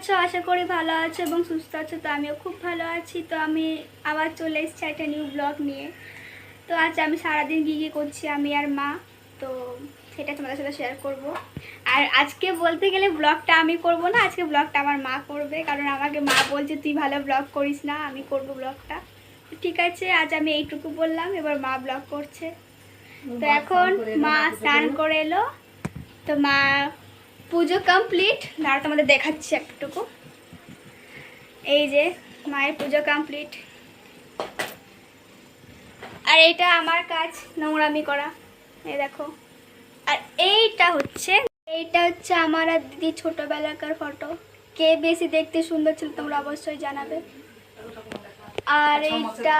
আছো? আশা করি ভালো আছো এবং সুস্থ আছো। তো আমিও খুব ভালো আছি। তো আমি আবার চলে এসেছি একটা নিউ ব্লগ নিয়ে। তো আজ আমি সারাদিন কী করছি আমি আর মা, তো সেটা তোমাদের সাথে শেয়ার করব। আর আজকে বলতে গেলে ব্লগটা আমি করব না, আজকে ব্লগটা আমার মা করবে, কারণ আমাকে মা বলছে তুই ভালো ব্লগ করিস না, আমি করব ব্লগটা। ঠিক আছে, আজ আমি এইটুকু বললাম, এবার মা ব্লগ করছে। তো এখন মা স্নান করে এলো, তো মা পুজো কমপ্লিট। দাঁড়া তোমাদের দেখাচ্ছি একটুকু। এই যে মায়ের পুজো কমপ্লিট। আর এটা আমার কাজ নোংরামি করা, এই দেখো। আর এইটা হচ্ছে আমার আর দিদি ছোটবেলাকার ফটো। কে বেশি দেখতে সুন্দর ছিল তোমরা অবশ্যই জানাবে। আর এইটা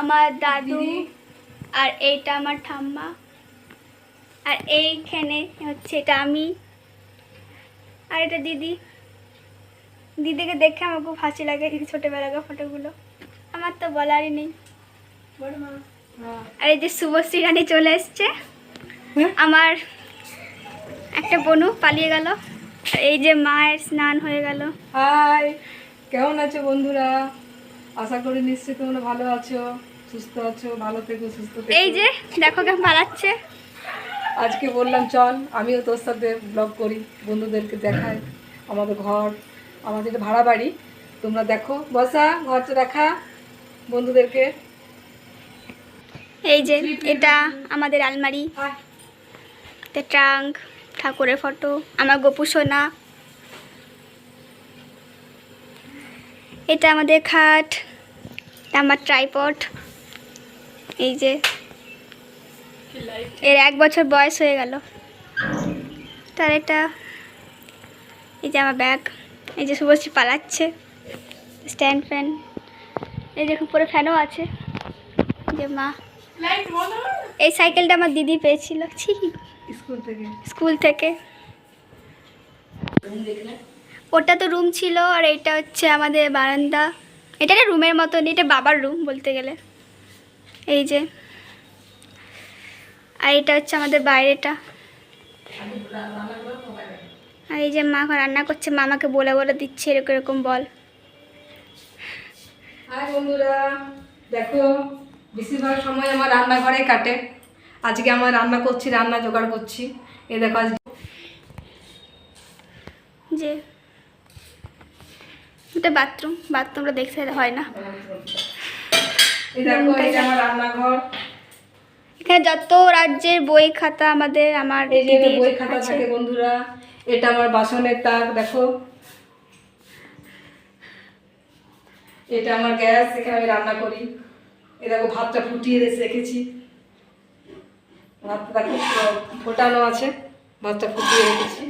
আমার দাদু, আর এইটা আমার ঠাম্মা, আর এইখানে হচ্ছে এটা আমি, আর এটা দিদি। দিদিকে দেখে আমার খুব হাসি লাগে, দিদি ছোটবেলাকার ফটোগুলো আমার তো বলারই নেই। আর এই যে শুভশ্রী রানী চলে এসছে, আমার একটা বনু পালিয়ে গেল। আর এই যে মায়ের স্নান হয়ে গেল। হাই, কেমন আছো বন্ধুরা? আশা করি নিশ্চয়ই তোমরা ভালো আছো, সুস্থ আছো। ভালো থেকো, সুস্থ থেকো। এই যে দেখো কেমন পালাচ্ছে। আজকে বললাম চল আমিও তোর সাথে ব্লগ করি, বন্ধুদেরকে দেখাই আমাদের ঘর, আমাদের এটা ভাড়া বাড়ি। তোমরা দেখো, বসা ঘরটা দেখা বন্ধুদেরকে। এই যে এটা আমাদের আলমারি, ট্রাঙ্ক, ঠাকুরের ফটো, আমার গোপু সোনা। এটা আমাদের খাট, আমার ট্রাইপড। এই যে এর 1 বছর বয়স হয়ে গেল। তার এটা, এই যে আমার ব্যাগ। এই যে শুভশ্রী পালাচ্ছে, স্ট্যান্ড ফ্যান। এই দেখুন পুরো ফ্যানও আছে। যে মা, এই সাইকেলটা আমার দিদি পেয়েছিল স্কুল থেকে। ওটা তো রুম ছিল, আর এটা হচ্ছে আমাদের বারান্দা। এটা একটা রুমের মতন, এটা বাবার রুম বলতে গেলে। এই যে, আর এটা হচ্ছে আমাদের বাইরেটা। আর এই যে মা রান্না করছে, মামাকে বলে বলে দিচ্ছে এরকম এরকম বল। হাই বন্ধুরা, দেখো বেশিরভাগ সময় আমার রান্নাঘরে কাটে। আজকে আমার রান্না করছি, রান্না জোগাড় করছি। এ দেখো আজ যে এটা বাথরুমটা দেখতে হয় না। এই দেখো, এটা আমার রান্নাঘর। এখানে যত রাজ্যের বই খাতা আমাদের, আমার এই যে বই খাতা থাকে বন্ধুরা। এটা আমার বাসনের তাক, দেখো। এটা আমার গ্যাস, এখানে আমি রান্না করি। এই দেখো ভাতটা ফুটিয়ে রেখেছি, ভাতটা দেখো ফোটানো আছে, ভাতটা ফুটিয়ে রেখেছি।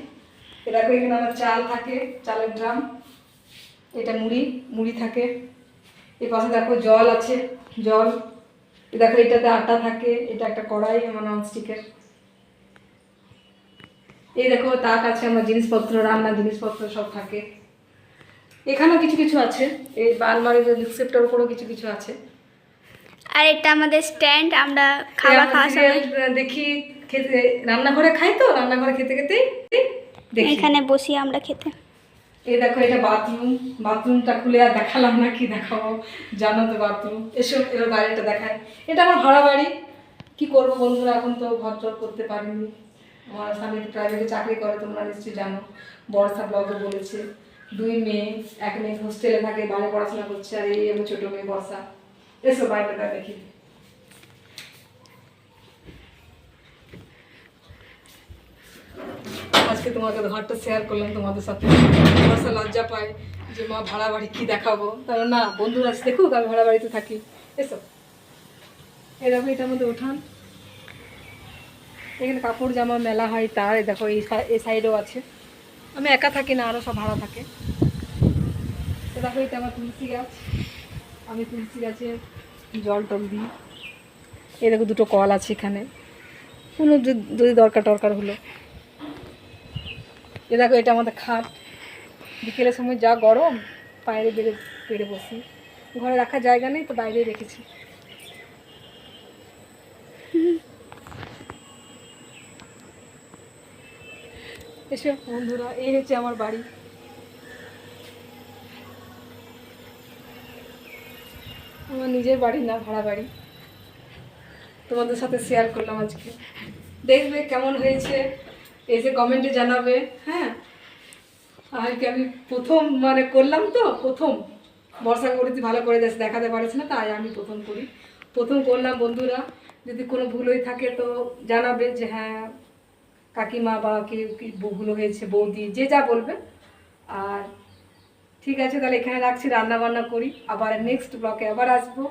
এ দেখো এখানে আমার চাল থাকে, চালের ড্রাম। এটা মুড়ি থাকে। এই পাশে দেখো জল আছে, জল। দেখো এটাতে আটা থাকে, এটা একটা কড়াই আমার ননস্টিকের। এই দেখো তাক আছে, আমার জিনিসপত্র, রান্নার জিনিসপত্র সব থাকে। এখানেও কিছু কিছু আছে, এই আলমারির রিসেপ্টের উপরও কিছু কিছু আছে। আর এটা আমাদের স্ট্যান্ড, আমরা খাওয়ার সময় দেখি খেতে, রান্নাঘরে খাই, তো রান্নাঘরে খেতে খেতেই দেখি এখানে বসি আমরা খেতে। এই দেখো এটা বাথরুমটা খুলে আর দেখালাম না, কি দেখাবো জানো তো। বাথরুম এসব, এবার বাড়িটা দেখায়। এটা আমার ভাড়া বাড়ি। কি করবো বন্ধুরা, এখন তো ঘর টর করতে পারিনি। আমার স্বামী প্রাইভেটে চাকরি করে, তোমরা নিশ্চয়ই জানো। বর্ষা ব্লগে বলেছে। 2 মেয়ে, 1 মেয়ে হোস্টেলে থাকে, বাইরে পড়াশোনা করছে, আর এই আমার ছোট মেয়ে বর্ষা। এসো বাড়িটা দেখি। আজকে তোমাকে ঘরটা শেয়ার করলাম তোমাদের সাথে। বর্ষা লজ্জা পায় যে মা ভাড়া বাড়ি কি দেখাবো, কারণ না বন্ধুরা দেখুক আমি ভাড়া বাড়িতে থাকি। এসো, এরকম এটা আমাদের উঠান। এখানে কাপড় জামা মেলা হয়, তার দেখো এই সাইডেও আছে। আমি একা থাকি না, আরও সব ভাড়া থাকে। তো দেখো এটা আমার তুলসী গাছ, আমি তুলসী গাছে জল টল দিই। এই দেখো 2টো কল আছে এখানে, কোনো যদি দরকার হলো। এ দেখো এটা আমাদের খাট। বিকেলের সময় যা গরম, বাইরে বেড়ে বসি। ঘরে রাখার জায়গা নেই, তো বাইরেই রেখেছি। এসো বন্ধুরা, এই হচ্ছে আমার বাড়ি। আমার নিজের বাড়ি না, ভাড়া বাড়ি। তোমাদের সাথে শেয়ার করলাম আজকে। দেখবে কেমন হয়েছে, এসে কমেন্টে জানাবে। হ্যাঁ, আর কি আমি প্রথম মানে করলাম তো, প্রথম বর্ষা করেছি, ভালো করে দেখাতে পারছি না, তাই আমি প্রথম করি, প্রথম করলাম। বন্ধুরা যদি কোনো ভুল হয়ে থাকে তো জানাবে যে হ্যাঁ কাকিমা বা কেউ কি ভুল হয়েছে, বৌদি যে যা বলবে। আর ঠিক আছে, তাহলে এখানে রাখছি, রান্না বান্না করি, আবার নেক্সট ব্লকে আবার আসবো।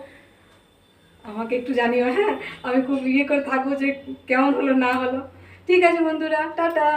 আমাকে একটু জানিও, হ্যাঁ, আমি খুব ইয়ে করে থাকবো যে কেমন হলো না হলো। ঠিক আছে বন্ধুরা, টাটা।